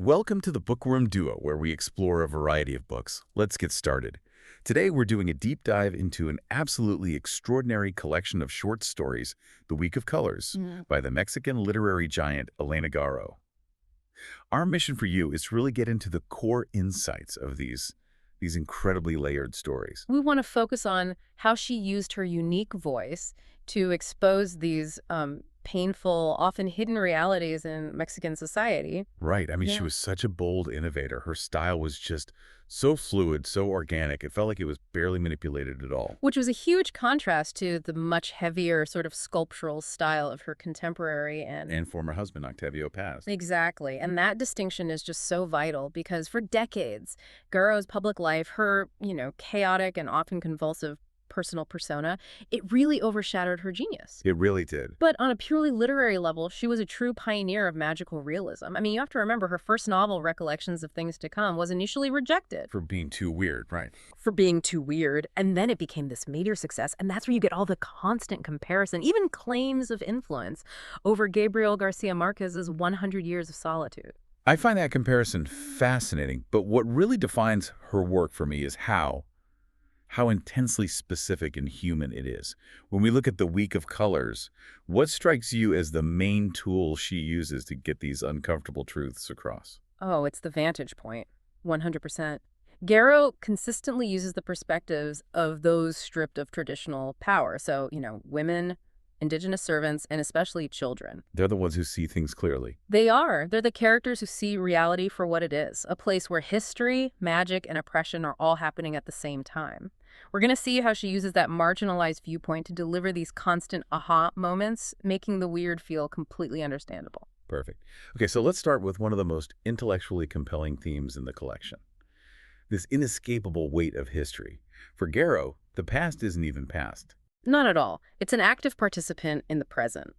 Welcome to the Bookworm Duo, where we explore a variety of books. Let's get started. Today, we're doing a deep dive into an absolutely extraordinary collection of short stories, The Week of Colors, by the Mexican literary giant Elena Garro. Our mission for you is to really get into the core insights of these incredibly layered stories. We want to focus on how she used her unique voice to expose these painful, often hidden realities in Mexican society. Right. I mean, she Yeah. was such a bold innovator. Her style was just so fluid, so organic. It felt like it was barely manipulated at all. Which was a huge contrast to the much heavier sort of sculptural style of her contemporary And former husband, Octavio Paz. Exactly. And that distinction is just so vital because for decades, Garro's public life, her, chaotic and often convulsive personal persona, it really overshadowed her genius. It really did. But on a purely literary level, she was a true pioneer of magical realism. I mean, you have to remember her first novel, Recollections of Things to Come, was initially rejected For being too weird, right. for being too weird, and then it became this major success, and that's where you get all the constant comparison, even claims of influence, over Gabriel Garcia Marquez's 100 Years of Solitude. I find that comparison fascinating, but what really defines her work for me is how intensely specific and human it is. When we look at The Week of Colors, what strikes you as the main tool she uses to get these uncomfortable truths across? Oh, it's the vantage point, 100%. Garro consistently uses the perspectives of those stripped of traditional power. So, women, indigenous servants, and especially children. They're the ones who see things clearly. They are. They're the characters who see reality for what it is, a place where history, magic, and oppression are all happening at the same time. We're going to see how she uses that marginalized viewpoint to deliver these constant aha moments, making the weird feel completely understandable. Perfect. Okay, so let's start with one of the most intellectually compelling themes in the collection. This inescapable weight of history. For Garro, the past isn't even past. Not at all. It's an active participant in the present.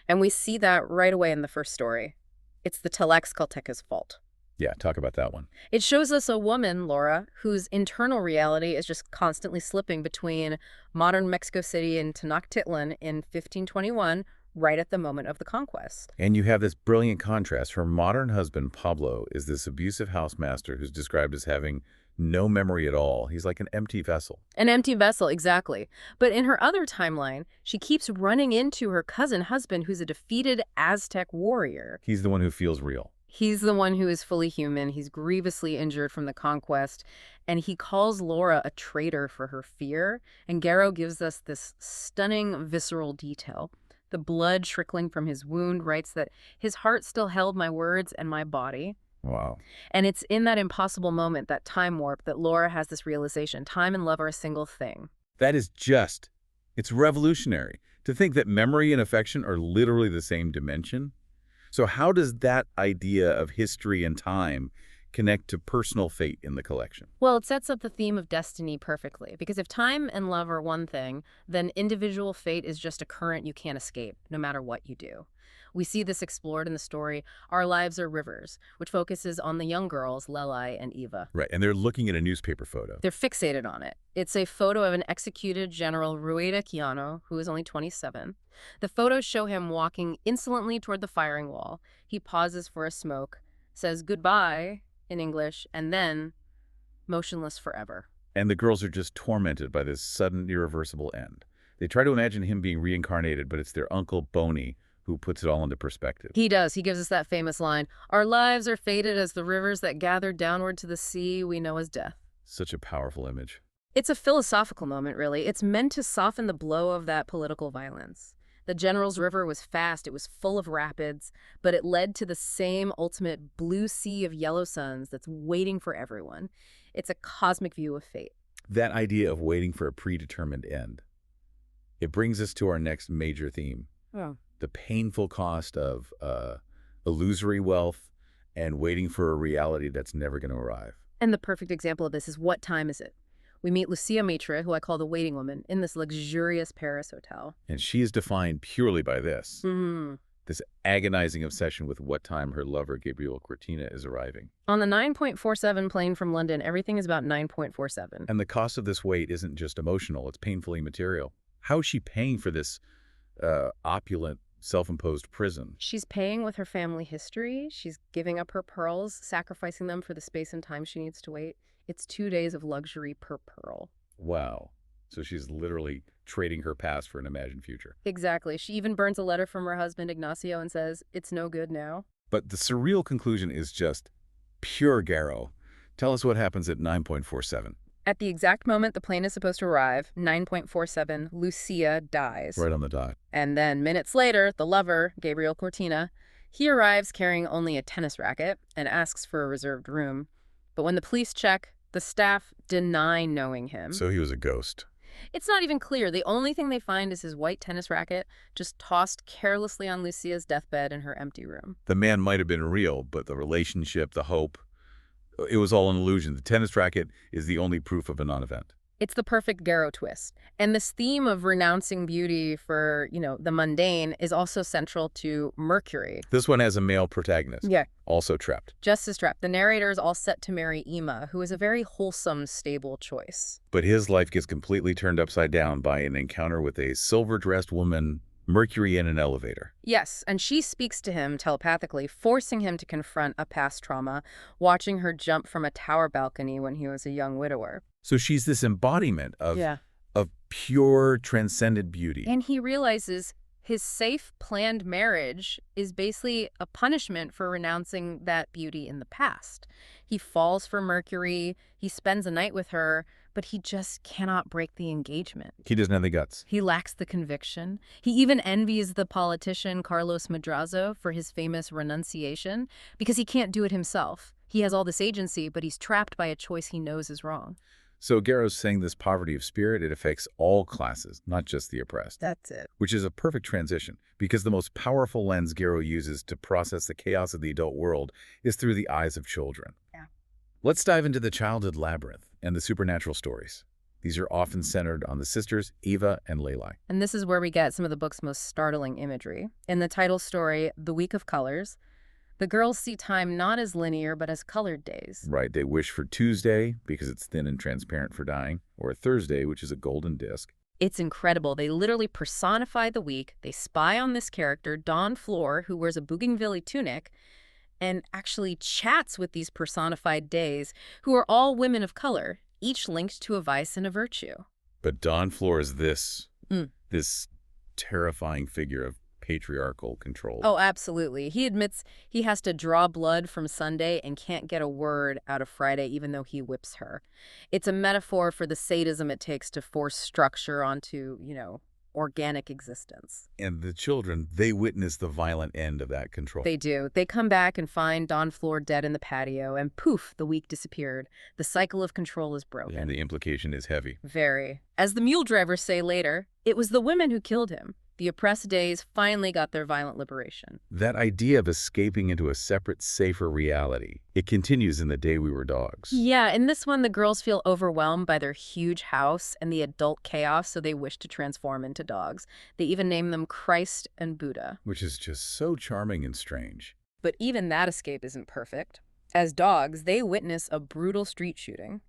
And we see that right away in the first story. It's the Tlaxcalteca's fault. Yeah, talk about that one. It shows us a woman, Laura, whose internal reality is just constantly slipping between modern Mexico City and Tenochtitlan in 1521, right at the moment of the conquest. And you have this brilliant contrast. Her modern husband, Pablo, is this abusive housemaster who's described as having no memory at all. He's like an empty vessel. An empty vessel, exactly. But in her other timeline, she keeps running into her cousin husband, who's a defeated Aztec warrior. He's the one who feels real. He's the one who is fully human. He's grievously injured from the conquest, and he calls Laura a traitor for her fear. And Garro gives us this stunning visceral detail. The blood trickling from his wound writes that his heart still held my words and my body. Wow. And it's in that impossible moment, that time warp, that Laura has this realization. Time and love are a single thing. That is it's revolutionary. To think that memory and affection are literally the same dimension. So how does that idea of history and time connect to personal fate in the collection? Well, it sets up the theme of destiny perfectly, because if time and love are one thing, then individual fate is just a current you can't escape, no matter what you do. We see this explored in the story Our Lives Are Rivers, which focuses on the young girls, Lelai and Eva. Right, and they're looking at a newspaper photo. They're fixated on it. It's a photo of an executed General Rueda Quijano, who is only 27. The photos show him walking insolently toward the firing wall. He pauses for a smoke, says goodbye in English, and then motionless forever. And the girls are just tormented by this sudden, irreversible end. They try to imagine him being reincarnated, but it's their uncle, Boney, who puts it all into perspective. He does. He gives us that famous line, "Our lives are fated as the rivers that gather downward to the sea we know as death." Such a powerful image. It's a philosophical moment, really. It's meant to soften the blow of that political violence. The General's River was fast, it was full of rapids, but it led to the same ultimate blue sea of yellow suns that's waiting for everyone. It's a cosmic view of fate. That idea of waiting for a predetermined end. It brings us to our next major theme. Oh. The painful cost of illusory wealth and waiting for a reality that's never going to arrive. And the perfect example of this is What Time Is It? We meet Lucia Maitre, who I call the waiting woman, in this luxurious Paris hotel. And she is defined purely by this. Mm-hmm. This agonizing obsession with what time her lover, Gabriel Cortina, is arriving. On the 9.47 plane from London, everything is about 9.47. And the cost of this wait isn't just emotional, it's painfully material. How is she paying for this opulent self-imposed prison. She's paying with her family history. She's giving up her pearls, sacrificing them for the space and time she needs to wait. It's 2 days of luxury per pearl. Wow. So she's literally trading her past for an imagined future. Exactly. She even burns a letter from her husband, Ignacio, and says, "It's no good now." But the surreal conclusion is just pure Garro. Tell us what happens at 9.47. At the exact moment the plane is supposed to arrive, 9.47, Lucia dies. Right on the dot. And then minutes later, the lover, Gabriel Cortina, he arrives carrying only a tennis racket and asks for a reserved room. But when the police check, the staff deny knowing him. So he was a ghost. It's not even clear. The only thing they find is his white tennis racket, just tossed carelessly on Lucia's deathbed in her empty room. The man might have been real, but the relationship, the hope, it was all an illusion. The tennis racket is the only proof of a non-event. It's the perfect Garro twist. And this theme of renouncing beauty for, the mundane is also central to Mercury. This one has a male protagonist. Yeah. Also trapped. Just as trapped. The narrator is all set to marry Ima, who is a very wholesome, stable choice. But his life gets completely turned upside down by an encounter with a silver-dressed woman, Mercury, in an elevator. Yes, and she speaks to him telepathically, forcing him to confront a past trauma, watching her jump from a tower balcony when he was a young widower. So she's this embodiment of pure, transcendent beauty. And he realizes his safe, planned marriage is basically a punishment for renouncing that beauty in the past. He falls for Mercury, he spends a night with her, but he just cannot break the engagement. He doesn't have the guts. He lacks the conviction. He even envies the politician Carlos Madrazo for his famous renunciation because he can't do it himself. He has all this agency, but he's trapped by a choice he knows is wrong. So Garro's saying this poverty of spirit, it affects all classes, not just the oppressed. That's it. Which is a perfect transition, because the most powerful lens Garro uses to process the chaos of the adult world is through the eyes of children. Yeah. Let's dive into the childhood labyrinth and the supernatural stories. These are often centered on the sisters, Eva and Lelai. And this is where we get some of the book's most startling imagery. In the title story, The Week of Colors, the girls see time not as linear, but as colored days. Right, they wish for Tuesday, because it's thin and transparent for dying, or Thursday, which is a golden disc. It's incredible. They literally personify the week. They spy on this character, Dawn Floor, who wears a bougainvillea tunic, and actually chats with these personified days, who are all women of color, each linked to a vice and a virtue. But Dawn Floor is this terrifying figure of patriarchal control. Oh, absolutely. He admits he has to draw blood from Sunday and can't get a word out of Friday, even though he whips her. It's a metaphor for the sadism it takes to force structure onto, organic existence. And the children, they witness the violent end of that control. They do. They come back and find Dawn Floor dead in the patio, and poof, the week disappeared. The cycle of control is broken. And the implication is heavy. Very. As the mule drivers say later, it was the women who killed him. The oppressed days finally got their violent liberation. That idea of escaping into a separate, safer reality, it continues in The Day We Were Dogs. Yeah, in this one, the girls feel overwhelmed by their huge house and the adult chaos, so they wish to transform into dogs. They even name them Christ and Buddha. Which is just so charming and strange. But even that escape isn't perfect. As dogs, they witness a brutal street shooting.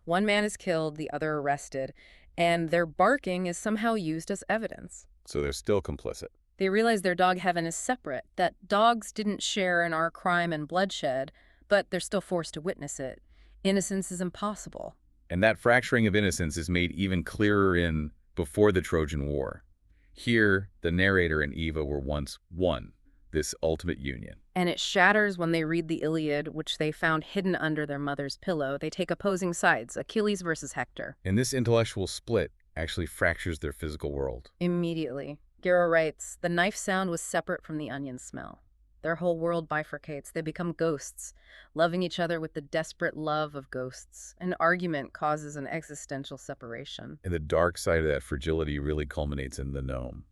One man is killed, the other arrested, and their barking is somehow used as evidence. So they're still complicit. They realize their dog heaven is separate, that dogs didn't share in our crime and bloodshed, but they're still forced to witness it. Innocence is impossible. And that fracturing of innocence is made even clearer in Before the Trojan War. Here, the narrator and Eva were once one, this ultimate union. And it shatters when they read the Iliad, which they found hidden under their mother's pillow. They take opposing sides, Achilles versus Hector. And this intellectual split actually fractures their physical world. Immediately. Garro writes, the knife sound was separate from the onion smell. Their whole world bifurcates. They become ghosts, loving each other with the desperate love of ghosts. An argument causes an existential separation. And the dark side of that fragility really culminates in The Gnome.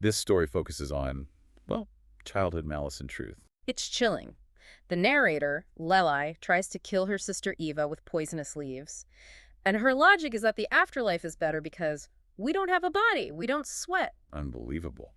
This story focuses on, childhood malice and truth. It's chilling. The narrator, Lelai, tries to kill her sister Eva with poisonous leaves. And her logic is that the afterlife is better because we don't have a body, we don't sweat. Unbelievable.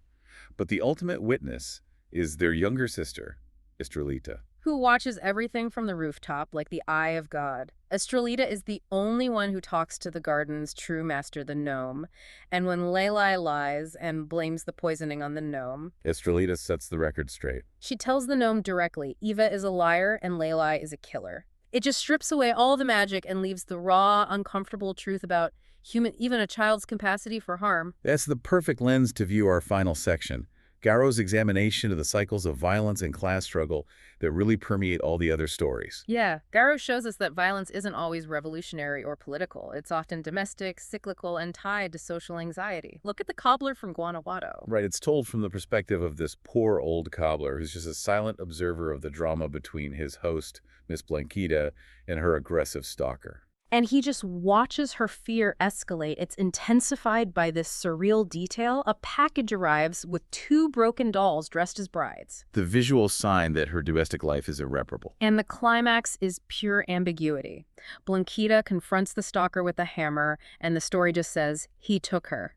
But the ultimate witness is their younger sister, Estrelita. Who watches everything from the rooftop like the eye of God. Estrelita is the only one who talks to the garden's true master, the gnome. And when Lelai lies and blames the poisoning on the gnome, Estrelita sets the record straight. she tells the gnome directly, Eva is a liar and Lelai is a killer. It just strips away all the magic and leaves the raw, uncomfortable truth about human, even a child's capacity for harm. That's the perfect lens to view our final section. Garro's examination of the cycles of violence and class struggle that really permeate all the other stories. Yeah, Garro shows us that violence isn't always revolutionary or political. It's often domestic, cyclical, and tied to social anxiety. Look at the cobbler from Guanajuato. Right, it's told from the perspective of this poor old cobbler who's just a silent observer of the drama between his host, Miss Blanquita, and her aggressive stalker. And he just watches her fear escalate. It's intensified by this surreal detail. A package arrives with 2 broken dolls dressed as brides. The visual sign that her domestic life is irreparable. And the climax is pure ambiguity. Blanquita confronts the stalker with a hammer, and the story just says, he took her.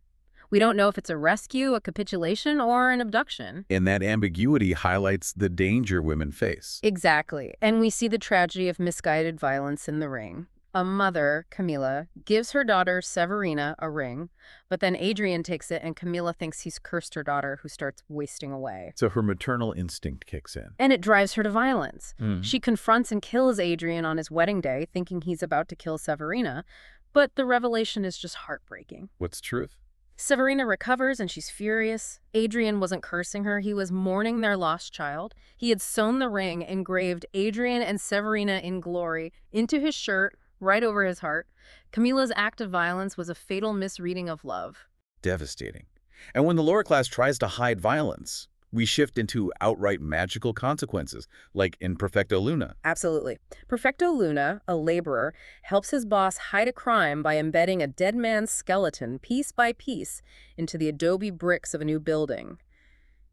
We don't know if it's a rescue, a capitulation, or an abduction. And that ambiguity highlights the danger women face. Exactly. And we see the tragedy of misguided violence in the ring. A mother, Camila, gives her daughter, Severina, a ring, but then Adrian takes it and Camila thinks he's cursed her daughter, who starts wasting away. So her maternal instinct kicks in. And it drives her to violence. She confronts and kills Adrian on his wedding day, thinking he's about to kill Severina, but the revelation is just heartbreaking. What's truth? Severina recovers and she's furious. Adrian wasn't cursing her, he was mourning their lost child. He had sewn the ring, engraved Adrian and Severina in glory, into his shirt, right over his heart. Camila's act of violence was a fatal misreading of love. Devastating. And when the lower class tries to hide violence, we shift into outright magical consequences, like in Perfecto Luna. Absolutely. Perfecto Luna, a laborer, helps his boss hide a crime by embedding a dead man's skeleton piece by piece into the adobe bricks of a new building.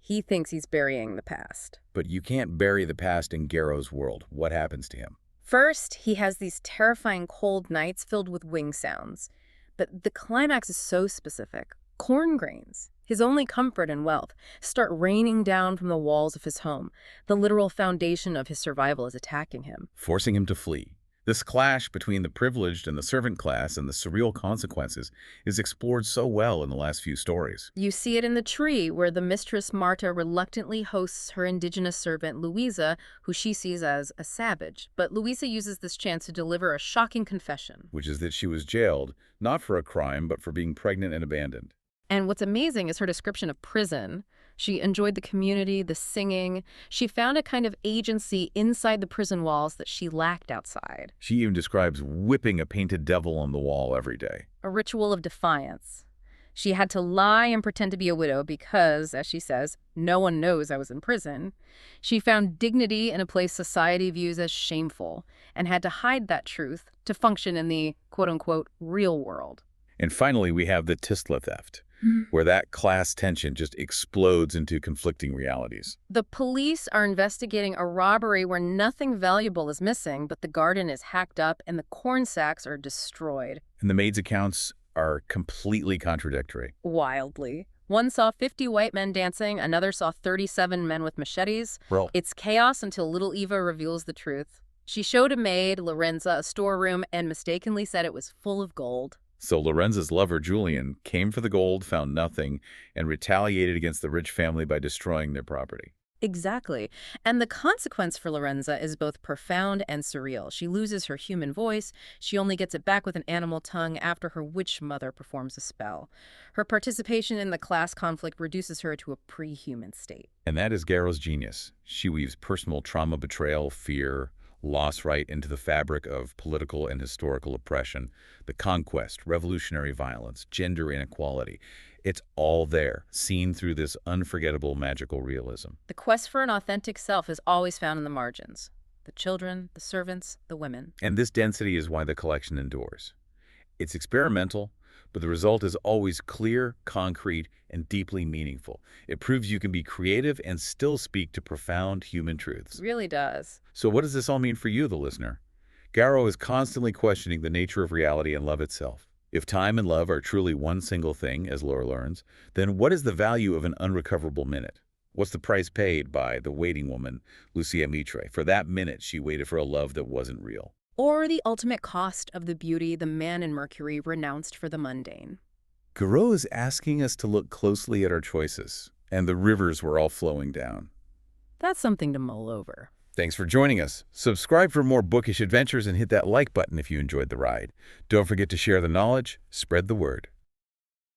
He thinks he's burying the past. But you can't bury the past in Garro's world. What happens to him? First, he has these terrifying cold nights filled with wing sounds. But the climax is so specific. Corn grains, his only comfort and wealth, start raining down from the walls of his home. The literal foundation of his survival is attacking him, Forcing him to flee. This clash between the privileged and the servant class and the surreal consequences is explored so well in the last few stories. You see it in the tree, where the mistress Marta reluctantly hosts her indigenous servant Luisa, who she sees as a savage. But Luisa uses this chance to deliver a shocking confession. Which is that she was jailed, not for a crime, but for being pregnant and abandoned. And what's amazing is her description of prison. She enjoyed the community, the singing. She found a kind of agency inside the prison walls that she lacked outside. She even describes whipping a painted devil on the wall every day. A ritual of defiance. She had to lie and pretend to be a widow because, as she says, no one knows I was in prison. She found dignity in a place society views as shameful and had to hide that truth to function in the quote-unquote real world. And finally, we have the Tisla theft, where that class tension just explodes into conflicting realities. The police are investigating a robbery where nothing valuable is missing, but the garden is hacked up and the corn sacks are destroyed. And the maid's accounts are completely contradictory. Wildly. One saw 50 white men dancing, another saw 37 men with machetes. Well, It's chaos until little Eva reveals the truth. She showed a maid, Lorenza, a storeroom and mistakenly said it was full of gold. so Lorenza's lover, Julian, came for the gold, found nothing, and retaliated against the rich family by destroying their property. Exactly. And the consequence for Lorenza is both profound and surreal. She loses her human voice. She only gets it back with an animal tongue after her witch mother performs a spell. Her participation in the class conflict reduces her to a pre-human state. And that is Garro's genius. She weaves personal trauma, betrayal, fear, loss right into the fabric of political and historical oppression, the conquest, revolutionary violence, gender inequality. It's all there, seen through this unforgettable magical realism. The quest for an authentic self is always found in the margins. The children, the servants, the women. And this density is why the collection endures. It's experimental, but the result is always clear, concrete, and deeply meaningful. It proves you can be creative and still speak to profound human truths. It really does. So what does this all mean for you, the listener? Garro is constantly questioning the nature of reality and love itself. If time and love are truly one single thing, as Laura learns, then what is the value of an unrecoverable minute? What's the price paid by the waiting woman, Lucia Mitre, for that minute she waited for a love that wasn't real? Or the ultimate cost of the beauty the man in Mercury renounced for the mundane. Garro is asking us to look closely at our choices and the rivers we're all flowing down. That's something to mull over. Thanks for joining us. Subscribe for more bookish adventures and hit that like button if you enjoyed the ride. Don't forget to share the knowledge, spread the word.